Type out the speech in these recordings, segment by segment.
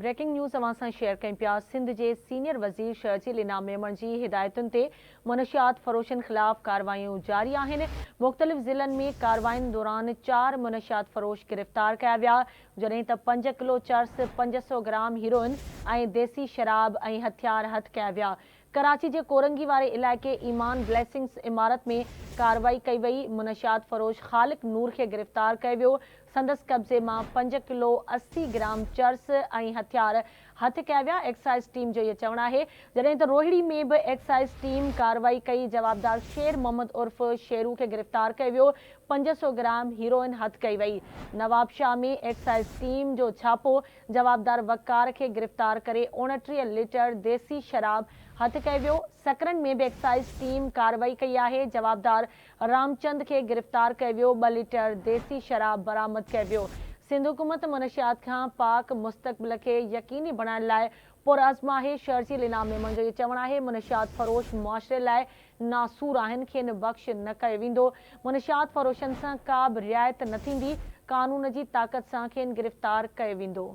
Breaking news अवां सां share कयूं पिया। सिंध जे सीनियर वज़ीर शर्जील इनाम मेमण जी हिदायतुनि ते मुनशियात फ़रोशनि ख़िलाफ़ कार्रवायूं जारी आहिनि। मुख़्तलिफ़ ज़िलनि में कार्रवायुनि दौरान 4 मुनशियात फ़रोश गिरफ़्तार कया विया, जॾहिं त 5 किलो चर्स, 500 ग्राम हीरोइन ऐं देसी शराब ऐं हथियार हथ कया विया। कराची जे कोरंगी वारे इलाइक़े ईमान ब्लेसिंग्स इमारत में कार्रवाई कई वई। मुनशियात फ़रोश ख़ालिक नूर खे गिरफ़्तार कयो वियो। संदसि कब्ज़े मां 5 किलो 80 ग्राम चर्स ऐं हथियार हथ कया विया। एक्साइज़ टीम जो इहो चवणु आहे। जॾहिं त रोहिड़ी में बि एक्साइज़ टीम कार्रवाई कई। जवाबदार शेर मोहम्मद उर्फ़ शेरू खे गिरफ़्तार कयो वियो। 500 ग्राम हीरोइन हथ कई वई। नवाबशाह में एक्साइज़ टीम जो छापो जवाबदार वकार खे गिरफ़्तार करे 29 लीटर देसी शराब हथ कयो वियो। सकरन में बि एक्साइज़ टीम कार्रवाई कई आहे। जवाबदार रामचंद खे गिरफ़्तार कयो वियो। 2 लीटर देसी शराब बरामद कयो वियो। सिंध हुकूमत मुनशियात खां पाक मुस्तक़बिल खे यकीनी बणाइण लाइ पुरअज़्म आहे। शर्जील इनाम मेमण जो इहो चवणु आहे, मुनशियात फ़रोश मुआशिरे लाइ नासूर आहिनि, खेनि बख़्श न कयो वेंदो। मुनशियात फ़रोशनि सां का बि रिआयत न थींदी। कानून जी ताक़त सां खेनि गिरफ़्तार कयो वेंदो।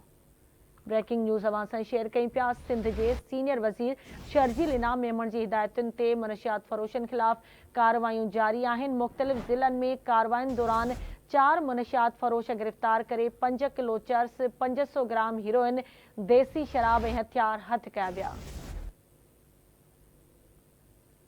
ब्रेकिंग न्यूज़ अवां सां शेयर कयूं पिया। सिंध जे सीनियर वज़ीर शर्जील इनाम मेमण जी हिदायतुनि ते मुनशियात फ़रोशनि ख़िलाफ़ कार्रवायूं जारी आहिनि। मुख़्तलिफ़ ज़िलनि में कार्रवायुनि दौरान 4 मुनशियात फ़रोश गिरफ़्तार करे 5 किलो चर्स, 500 ग्राम हीरोइन, देसी शराब ऐं हथियार हथ कया विया।